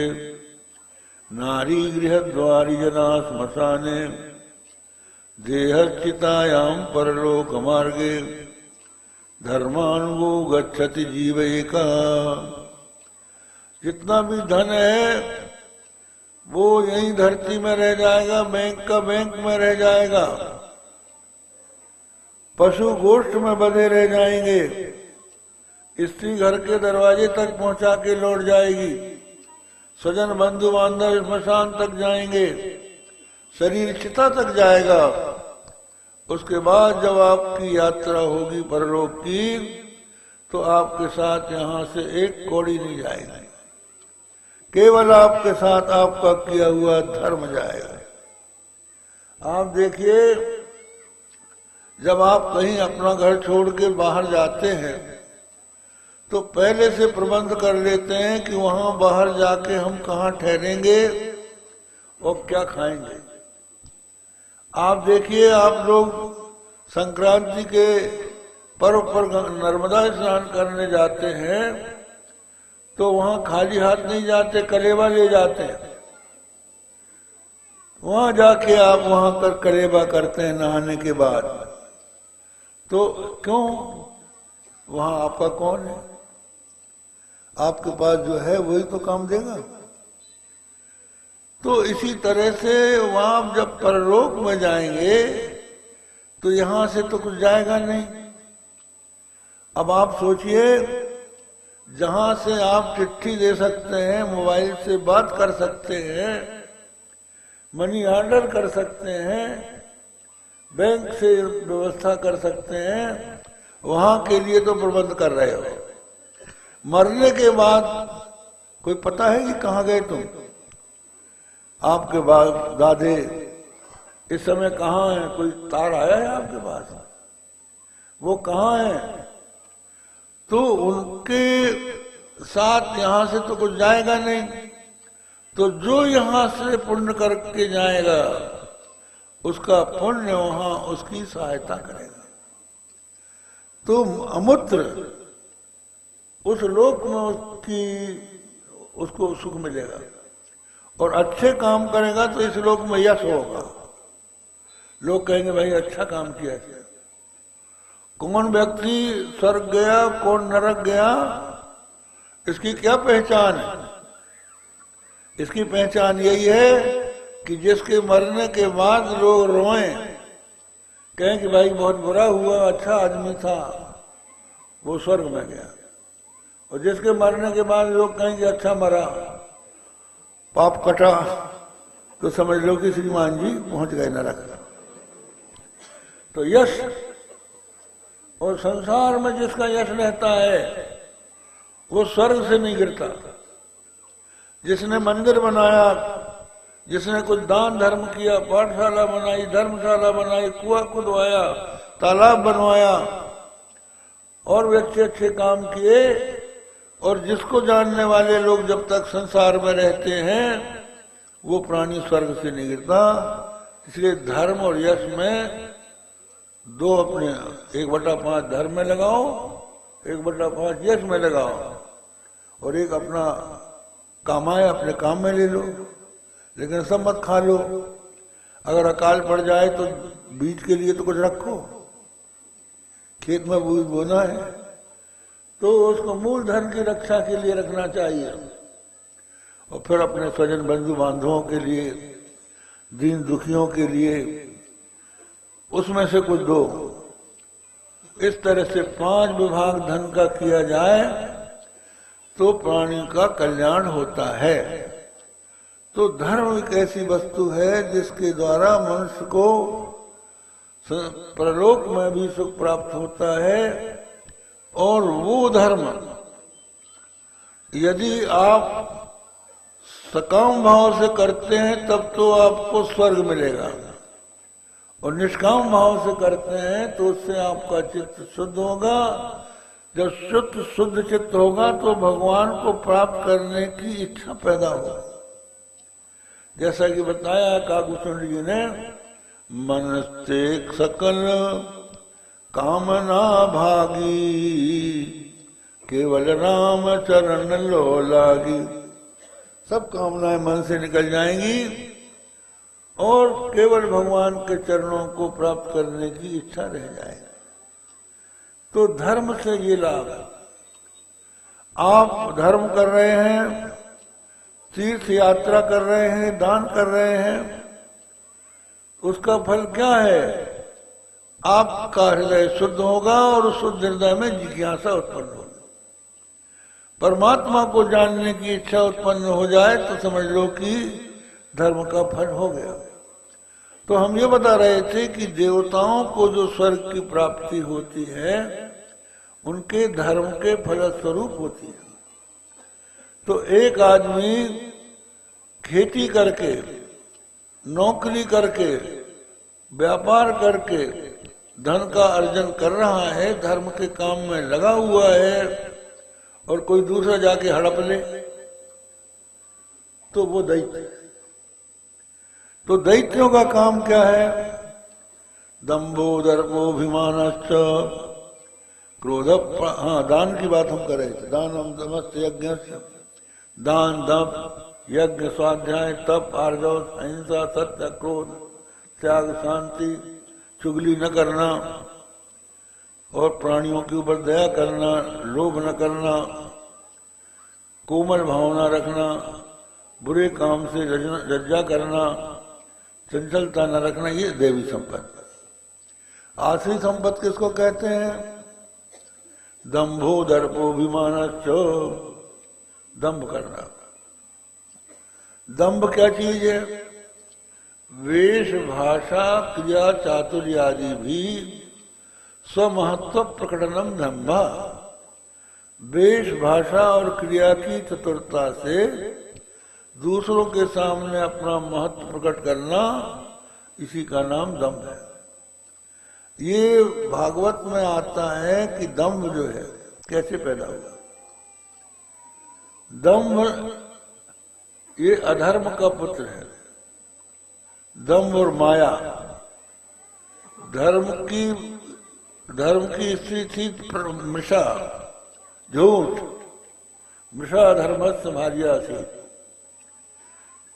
नारी गृहद्वारि जना श्मशाने देहश्चितायां परलोक मार्गे धर्मानुगो गच्छति जीवैका। जितना भी धन है वो यहीं धरती में रह जाएगा, बैंक का बैंक में रह जाएगा, पशु गोष्ठ में बंधे रह जाएंगे, स्त्री घर के दरवाजे तक पहुंचा के लौट जाएगी, स्वजन बंधु बांधव स्मशान तक जाएंगे, शरीर चिता तक जाएगा। उसके बाद जब आपकी यात्रा होगी परलोक की तो आपके साथ यहाँ से एक कौड़ी नहीं जाएगी, केवल आपके साथ आपका किया हुआ धर्म जाएगा। आप देखिए जब आप कहीं अपना घर छोड़ के बाहर जाते हैं तो पहले से प्रबंध कर लेते हैं कि वहां बाहर जाके हम कहाँ ठहरेंगे और क्या खाएंगे। आप देखिए आप लोग संक्रांति के पर्व पर नर्मदा स्नान करने जाते हैं तो वहां खाली हाथ नहीं जाते, कलेवा ले जाते हैं। वहां जाके आप वहां कर कलेवा करते हैं नहाने के बाद। तो क्यों, वहां आपका कौन है? आपके पास जो है वही तो काम देगा। तो इसी तरह से वहां जब परलोक में जाएंगे तो यहां से तो कुछ जाएगा नहीं। अब आप सोचिए जहां से आप चिट्ठी दे सकते हैं, मोबाइल से बात कर सकते हैं, मनी ऑर्डर कर सकते हैं, बैंक से व्यवस्था कर सकते हैं, वहां के लिए तो प्रबंध कर रहे हो। मरने के बाद कोई पता है कि कहाँ गए तुम? आपके दादे इस समय कहाँ हैं? कोई तार आया है आपके पास? वो कहाँ है? तो उनके साथ यहाँ से तो कुछ जाएगा नहीं। तो जो यहाँ से पुण्य करके जाएगा उसका पुण्य वहां उसकी सहायता करेगा। तो अमूत्र उस लोक में उसको सुख मिलेगा और अच्छे काम करेगा तो इस लोक में यश होगा। लोग कहेंगे भाई अच्छा काम किया है। कौन व्यक्ति स्वर्ग गया, कौन नरक गया, इसकी क्या पहचान है? इसकी पहचान यही है कि जिसके मरने के बाद लोग रोएं, कहें कि भाई बहुत बुरा हुआ, अच्छा आदमी था, वो स्वर्ग में गया। और जिसके मरने के बाद लोग कहेंगे अच्छा मरा, पाप कटा, तो समझ लो कि श्रीमान जी पहुंच गए नरक। तो यश, और संसार में जिसका यश रहता है वो स्वर्ग से नहीं गिरता। जिसने मंदिर बनाया, जिसने कुछ दान धर्म किया, पाठशाला बनाई, धर्मशाला बनाई, कुआं खुदवाया, तालाब बनवाया और भी अच्छे अच्छे काम किए, और जिसको जानने वाले लोग जब तक संसार में रहते हैं वो प्राणी स्वर्ग से नहीं गिरता। इसलिए धर्म और यश में दो अपने 1/5 धर्म में लगाओ, 1/5 यश में लगाओ, और एक अपना कमाए अपने काम में ले लो, लेकिन सब मत खा लो। अगर अकाल पड़ जाए तो बीज के लिए तो कुछ रखो, खेत में बीज बोना है तो उसको मूल धन की रक्षा के लिए रखना चाहिए, और फिर अपने स्वजन बंधु बांधवों के लिए, दीन दुखियों के लिए उसमें से कुछ दो। इस तरह से 5 विभाग धन का किया जाए तो प्राणी का कल्याण होता है। तो धर्म एक ऐसी वस्तु है जिसके द्वारा मनुष्य को परलोक में भी सुख प्राप्त होता है, और वो धर्म यदि आप सकाम भाव से करते हैं तब तो आपको स्वर्ग मिलेगा, और निष्काम भाव से करते हैं तो उससे आपका चित्त शुद्ध होगा। जब शुद्ध चित्त होगा तो भगवान को प्राप्त करने की इच्छा पैदा होगी। जैसा कि बताया काकुशुंड जी ने, मनस्ते सकल कामना भागी, केवल राम चरण लो लागी। सब कामनाएं मन से निकल जाएंगी और केवल भगवान के चरणों को प्राप्त करने की इच्छा रह जाएगी। तो धर्म से ये लाभ है। आप धर्म कर रहे हैं, तीर्थ यात्रा कर रहे हैं, दान कर रहे हैं, उसका फल क्या है? आपका हृदय शुद्ध होगा और उस शुद्ध हृदय में जिज्ञासा उत्पन्न होगी। परमात्मा को जानने की इच्छा उत्पन्न हो जाए तो समझ लो कि धर्म का फल हो गया। तो हम ये बता रहे थे कि देवताओं को जो स्वर्ग की प्राप्ति होती है उनके धर्म के फलस्वरूप होती है। तो एक आदमी खेती करके, नौकरी करके, व्यापार करके धन का अर्जन कर रहा है, धर्म के काम में लगा हुआ है, और कोई दूसरा जाके हड़प ले तो वो दैत्य। तो दैत्यों का काम क्या है? दंभो दर्पोभिमानश्च क्रोध। हाँ, दान की बात हम कर रहे थे। दानम दमश्च यज्ञ, दान, दम, यज्ञ, स्वाध्याय, तप, आर्जव, अहिंसा, सत्य, क्रोध, त्याग, शांति, चुगली न करना, और प्राणियों के ऊपर दया करना, लोभ न करना, कोमल भावना रखना, बुरे काम से लज्जा करना, चंचलता न रखना, ये देवी संपत्ति। आसुरी संपत्ति किसको कहते हैं? दंभो दर्पोभिमानश्च, दंभ करना। दंभ क्या चीज है? वेश, भाषा, क्रिया, चातुर्य आदि भी स्वमहत्व प्रकटनम दंभा। वेश, भाषा और क्रिया की चतुरता से दूसरों के सामने अपना महत्व प्रकट करना, इसी का नाम दंभ है। ये भागवत में आता है कि दंभ जो है कैसे पैदा हुआ। दंभ ये अधर्म का पुत्र है। दंभ और माया, धर्म की स्त्री थी मृषा, झूठ। मृषा धर्मस्य भार्या थी।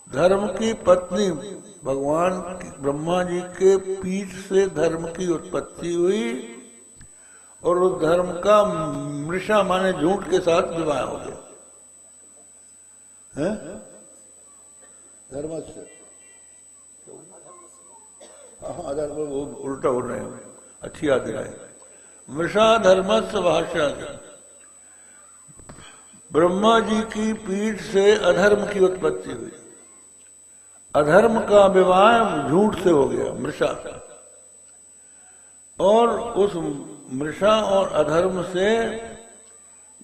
धर्म की पत्नी भगवान ब्रह्मा जी के पीठ से धर्म की उत्पत्ति हुई, और उस धर्म का मृषा माने झूठ के साथ विवाह हो गया। है धर्म से, हाँ, धर्म वो उल्टा हो रहे हैं, अच्छी याद है। मृषा धर्मस्य भाषा, ब्रह्मा जी की पीठ से अधर्म की उत्पत्ति हुई। अधर्म का विवाह झूठ से हो गया, मृषा। और उस मृषा और अधर्म से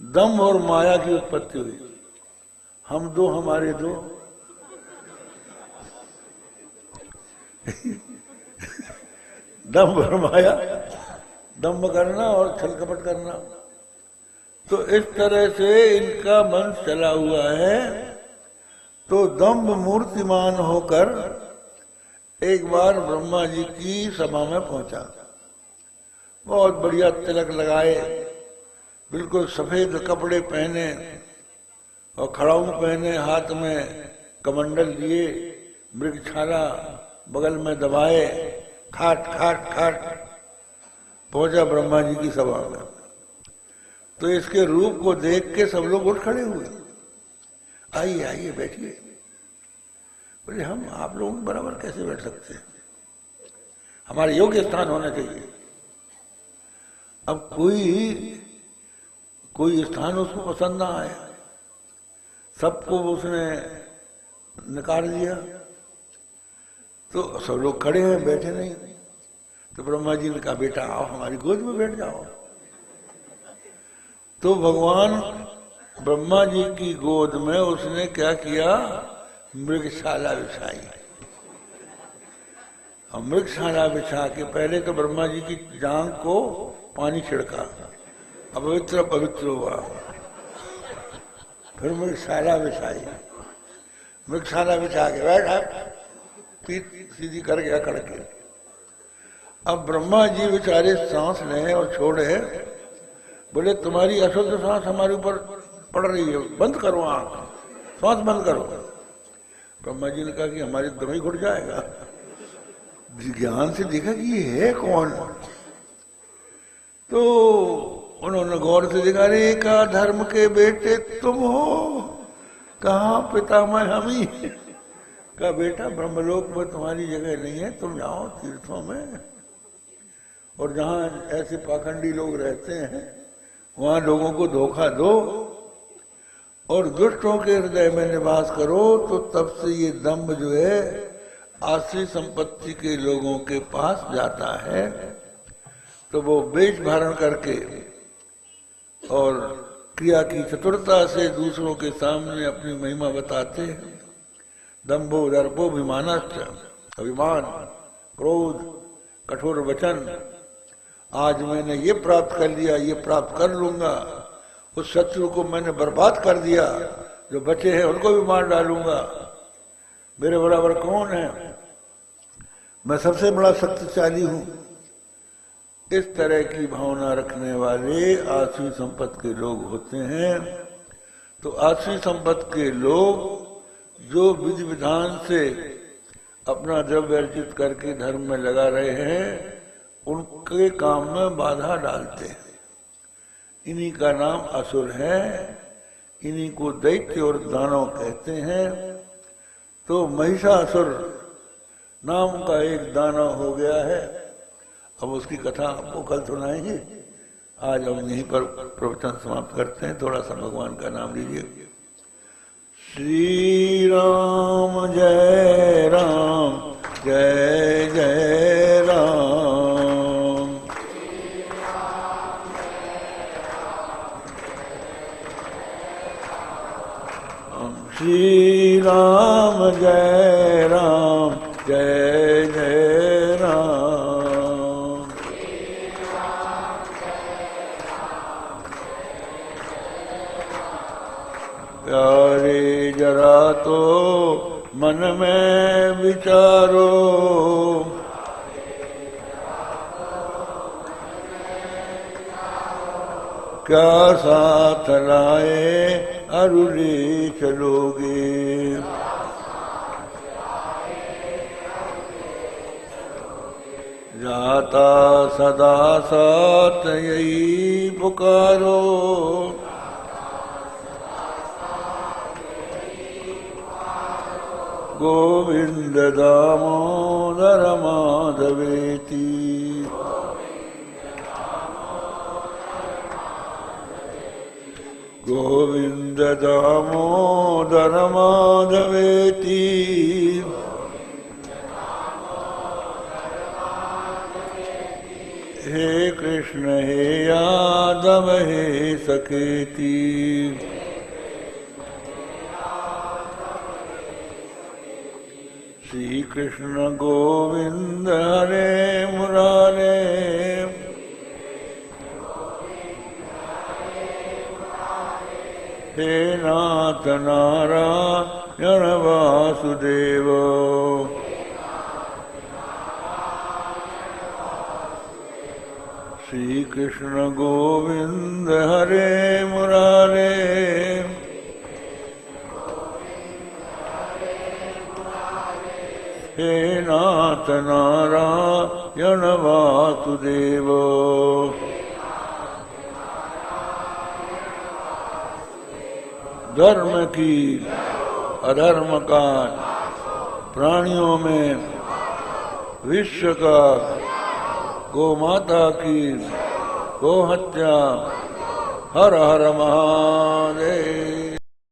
दंभ और माया की उत्पत्ति हुई। हम दो, हमारे दो। दंभ और माया, दंभ करना और छल कपट करना। तो इस तरह से इनका मन चला हुआ है। तो दम्भ मूर्तिमान होकर एक बार ब्रह्मा जी की सभा में पहुंचा। बहुत बढ़िया तिलक लगाए, बिल्कुल सफेद कपड़े पहने और खड़ाऊ पहने, हाथ में कमंडल लिए, मृगछाला बगल में दबाए, खाट खाट खाट पहुंचा ब्रह्मा जी की सभा में। तो इसके रूप को देख के सब लोग उठ खड़े हुए। आइए आइए बैठिए। बोले हम आप लोगों के बराबर कैसे बैठ सकते हैं, हमारे योग्य स्थान होना चाहिए। अब कोई स्थान उसको पसंद ना आए, सबको उसने नकार दिया। तो सब लोग खड़े हैं, बैठे नहीं। तो ब्रह्मा जी ने कहा बेटा आओ हमारी गोद में बैठ जाओ। तो भगवान ब्रह्मा जी की गोद में उसने क्या किया, मृगशाला बिछाई। और मृगशाला बिछा के पहले तो ब्रह्मा जी की जांघ को पानी छिड़का, अपवित्र पवित्र हुआ। फिर मृगशाला बिछाई, मृगशाला बिछा के बैठा, पीठ सीधी कर गया करके। अब ब्रह्मा जी बेचारे सांस लें और छोड़े, बोले तुम्हारी अशुद्ध सांस हमारे ऊपर पड़ रही है, बंद करो आंख, सांस बंद करो। ब्रह्मा जी ने कहा कि हमारी दम ही घुट जाएगा। ज्ञान से देखा कि ये है कौन। तो उन्होंने गौर से देखा, रे का धर्म के बेटे तुम हो, कहाँ पितामह हम ही। का बेटा ब्रह्मलोक में तुम्हारी जगह नहीं है, तुम जाओ तीर्थों में, और जहाँ ऐसे पाखंडी लोग रहते हैं वहां लोगों को धोखा दो और दुष्टों के हृदय में निवास करो। तो तब से ये दम्भ जो है आश्री संपत्ति के लोगों के पास जाता है। तो वो वेश धारण करके और क्रिया की चतुरता से दूसरों के सामने अपनी महिमा बताते हैं। दम्भो दर्पोभिमानश्च, अभिमान, क्रोध, कठोर वचन, आज मैंने ये प्राप्त कर लिया, ये प्राप्त कर लूंगा, उस शत्रु को मैंने बर्बाद कर दिया, जो बचे हैं उनको भी मार डालूंगा, मेरे बराबर कौन है, मैं सबसे बड़ा शक्तिशाली हूं। इस तरह की भावना रखने वाले आसुरी संपत्ति के लोग होते हैं। तो आसुरी संपत्ति के लोग जो विधि विधान से अपना द्रव्य अर्जित करके धर्म में लगा रहे हैं, उनके काम में बाधा डालते हैं। इन्हीं का नाम असुर है, इन्हीं को दैत्य और दानव कहते हैं। तो महिषासुर नाम का एक दानव हो गया है। अब उसकी कथा आपको कल सुनाएंगे। आज हम यहीं पर प्रवचन समाप्त करते हैं। थोड़ा सा भगवान का नाम लीजिए। श्री राम जय राम, जय जय राम। श्री राम जय राम, जय जय राम। प्यारे जरा तो मन में विचारो, क्या साथ लाए अरुले चलोगे। जाता सदा साथ यही पुकारो, गोविंद दामोदर माधवेति। गोविंद दामोदर माधवेति। हे कृष्ण हे यादव हे सखेति। श्री कृष्ण गोविंद हरे मुरारे, हे नाथ नारायण वासुदेव। श्री कृष्ण गोविंद हरे मुरारे, हे नाथ नारायण वासुदेव। धर्म की अधर्म का प्राणियों में विश्व का गौ माता की गौ हत्या। हर हर महादेव।